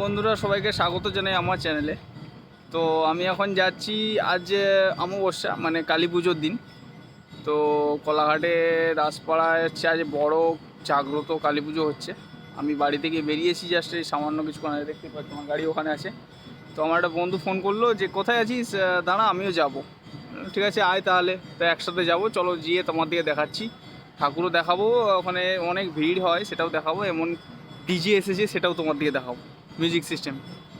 বন্ধুরা সবাইকে স্বাগত জানাই আমার চ্যানেলে। তো আমি এখন যাচ্ছি, আজ অমাবস্যা মানে কালী পুজোর দিন। তো কোলাঘাটে রাসপাড়ায় হচ্ছে আজ বড় জাগ্রত কালী পুজো হচ্ছে। আমি বাড়ি থেকে বেরিয়েছি জাস্ট এই সামান্য কিছুক্ষণ আগে, দেখতে পাচ্ছি আমার গাড়ি ওখানে আছে। তো আমার একটা বন্ধু ফোন করলো যে কোথায় আছিস, দাঁড়া আমিও যাব। ঠিক আছে আয় তাহলে, তো একসাথে যাব, চলো গিয়ে তোমার দিকে দেখাচ্ছি, ঠাকুরও দেখাবো, ওখানে অনেক ভিড় হয় সেটাও দেখাবো, এমন ডিজে এসেছে সেটাও তোমার দিকে দেখাবো, মিউজিক সিস্টেম।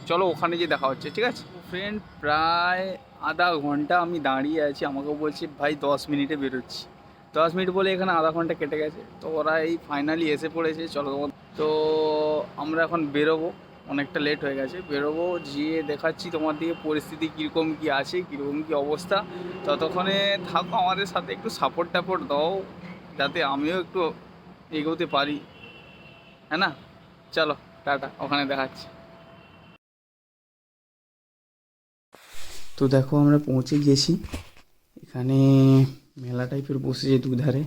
চলো ওখানে গিয়ে দেখা হচ্ছে, ঠিক আছে ফ্রেন্ড। প্রায় আধা ঘন্টা আমি দাঁড়িয়ে আছি, আমাকে বলছি ভাই 10 মিনিটে বেরোচ্ছি। 10 মিনিট বলে এখানে আধা ঘন্টা কেটে গেছে। তো ওরা এই ফাইনালি এসে পড়েছে, চলো। তো আমরা এখন বেরোবো, অনেকটা লেট হয়ে গেছে, বেরোবো, গিয়ে দেখাচ্ছি তোমার দিকে পরিস্থিতি কীরকম কী আছে, কীরকম কী অবস্থা। ততক্ষণে থাকো আমাদের সাথে, একটু সাপোর্ট টাপোর্ট দাও যাতে আমিও একটু এগোতে পারি, হ্যাঁ না? চলো টাটা, ওখানে দেখাচ্ছি। তো দেখো আমরা পৌঁছে গিয়েছি, এখানে মেলা টাইপের বসেছে দুধারে।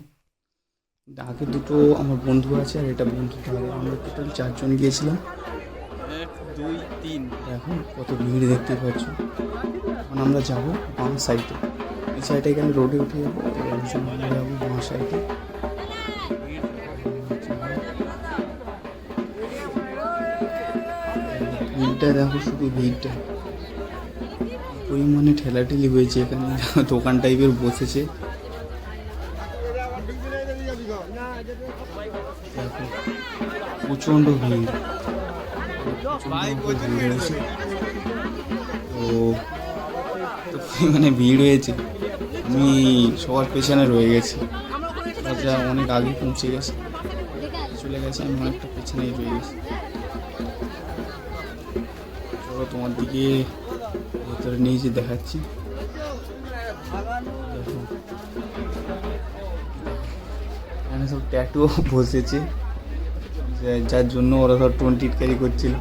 আগে দুটো আমার বন্ধু আছে আর এটা বন্ধু, তাহলে আমরা টোটাল 4 জন গিয়েছিলাম। 1 2 3, এখন কত ভিড় দেখতে পাচ্ছ। এখন আমরা যাবো বাম সাইডে, এই সাইডে এখানে রোডে উঠে যাবো, আমরা যাবো বাম সাইডে। ভিড়টা দেখো, শুধু ভিড়টা, পরিমাণে ঠেলাঠেলি হয়েছে এখানে, দোকান টাইপের বসেছে। দেখো প্রচণ্ড ভিড়, হয়েছে। তো পরিমাণে ভিড় হয়েছে, আমি সবার পেছনে রয়ে গেছি, যা অনেক আগে পৌঁছে গেছে, চলে গেছে, আমি অনেকটা পেছনেই রয়ে গেছি। চলো তোমার দিকে ভেতরে নিয়ে যে দেখাচ্ছি। এখানে সব ট্যাটুও বসেছে, যার জন্য ওরা সব টোন টিটকারি করছিল।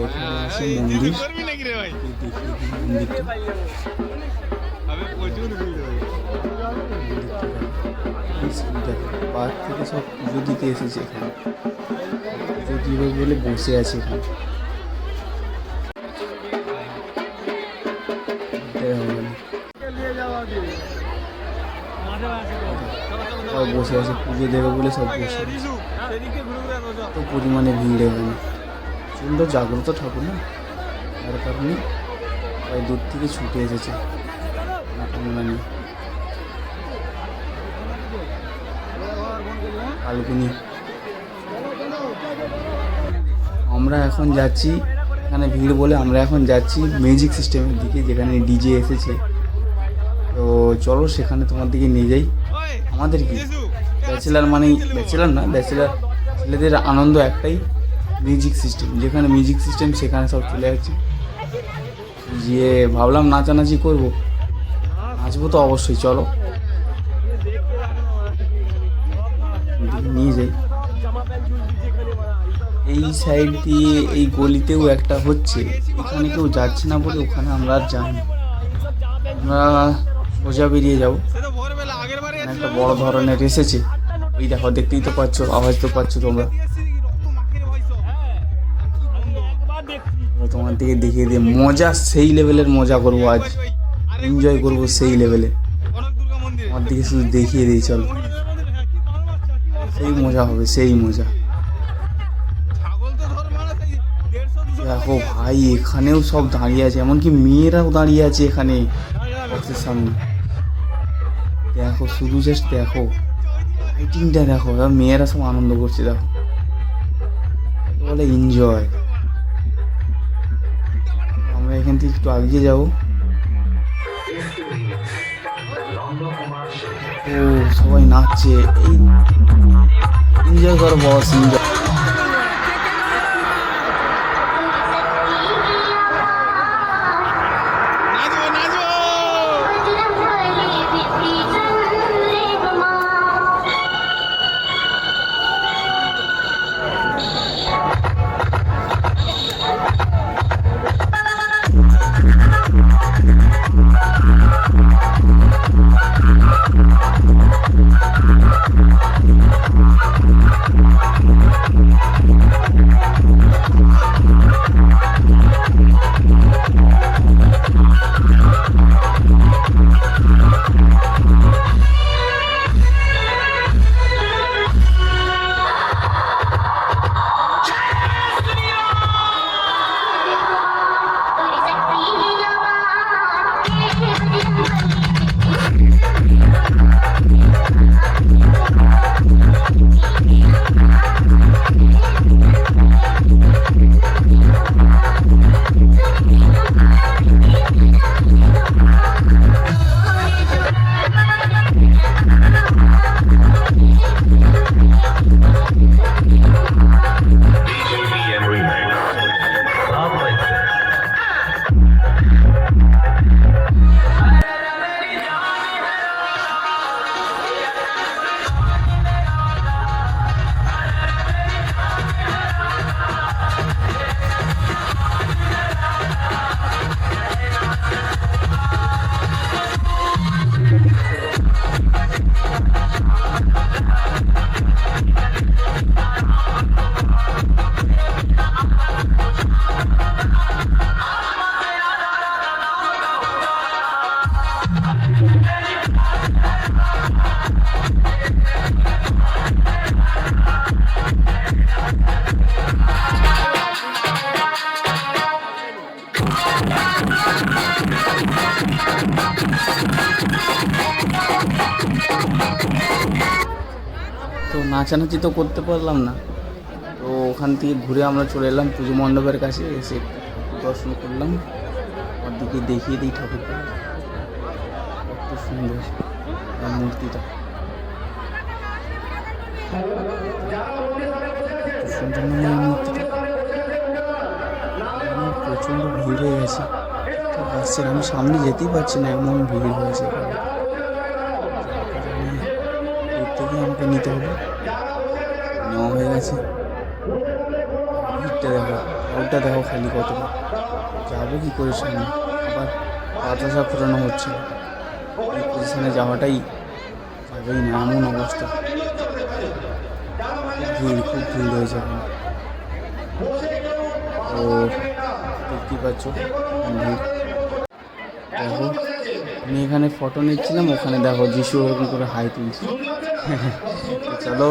এখানে আছে মন্দির, পার্ক থেকে সব পুজো দিতে এসেছে, এখানে পুজো দিবে বলে বসে আছে এখানে। সব বসে আছে, পুজো দেবে বলে সব বসে, তো পরিমাণে ভিড় এখানে। চুলটা জাগ্রত ঠাকুর না, তার কারণে প্রায় দূর থেকে ছুটে এসেছে ফাল্গুনি। আমরা এখন যাচ্ছি, এখানে ভিড় বলে আমরা এখন যাচ্ছি মিউজিক সিস্টেমের দিকে, যেখানে ডিজে এসেছে। তো চলো সেখানে তোমার দিকে নিয়ে যাই। আমাদের কি ব্যাচেলার মানেই, ব্যাচেলার না, ব্যাচেলার ছেলেদের আনন্দ একটাই, মিউজিক সিস্টেম। যেখানে মিউজিক সিস্টেম সেখানে সব চলে যাচ্ছে। গিয়ে ভাবলাম নাচানাচি করবো, নাচবো তো অবশ্যই, চলো নিয়ে যাই। এই সাইড দিয়ে এই গলিতেও একটা হচ্ছে, এখানে কেউ যাচ্ছে না বলে ওখানে আমরা আর যাই না, আমরা সোজা বেরিয়ে যাবো। একটা বড় ধরনের এসেছে, ওই দেখো, দেখতেই তো পাচ্ছ, আওয়াজ তো পাচ্ছ তোমরা। তোমার দিকে দেখিয়ে দিয়ে মজা, সেই লেভেলের মজা করবো আজ, এনজয় করবো সেই লেভেলে। আমার দিকে শুধু দেখিয়ে দিই, চলো সেই মজা হবে, সেই মজা। দেখো ভাই, এখানেও সব দাঁড়িয়ে আছে, এমনকি মেয়েরাও দাঁড়িয়ে আছে এখানে বক্সের সামনে। দেখো শুধু জাস্ট দেখো লাইটিংটা, দেখো মেয়েরা সব আনন্দ করছে, দেখো বলে এনজয়। আমরা এখান থেকে একটু আগিয়ে যাবো। ও সবাই নাচছে, এই এনজয় করো বস, এনজয়। নাচানাচি তো করতে পারলাম না। তো ওখান থেকে ঘুরে আমরা চলে এলাম পুজো মণ্ডপের কাছে, এসে দর্শন করলাম। ওদিকে দেখিয়ে দিই ঠাকুরটা, কত সুন্দর এই মূর্তিটা, সুন্দর না এই মূর্তিটা। প্রচণ্ড ভিড় হয়ে গেছে, আসছে আমি সামনে যেতেই পারছি না, এমন ভিড় হয়েছে। দূর থেকে আমাকে নিতে হবে, নেওয়া হয়ে গেছে। ভিড়টা দেখো, ওটা দেখো খালি কতটা, যাবো কি করে সামনে, আবার বাতাসা ফোটানো হচ্ছে, এই পজিশনে যাওয়াটাই যাবেই না, এমন অবস্থা। খুব ভিড় হয়েছে এখন। তো দেখতেই পাচ্ছ ভিড়। দেখো আমি এখানে ফটো নিচ্ছিলাম, ওখানে দেখো যিশু ওরকম করে হাই তুলছে। চলো।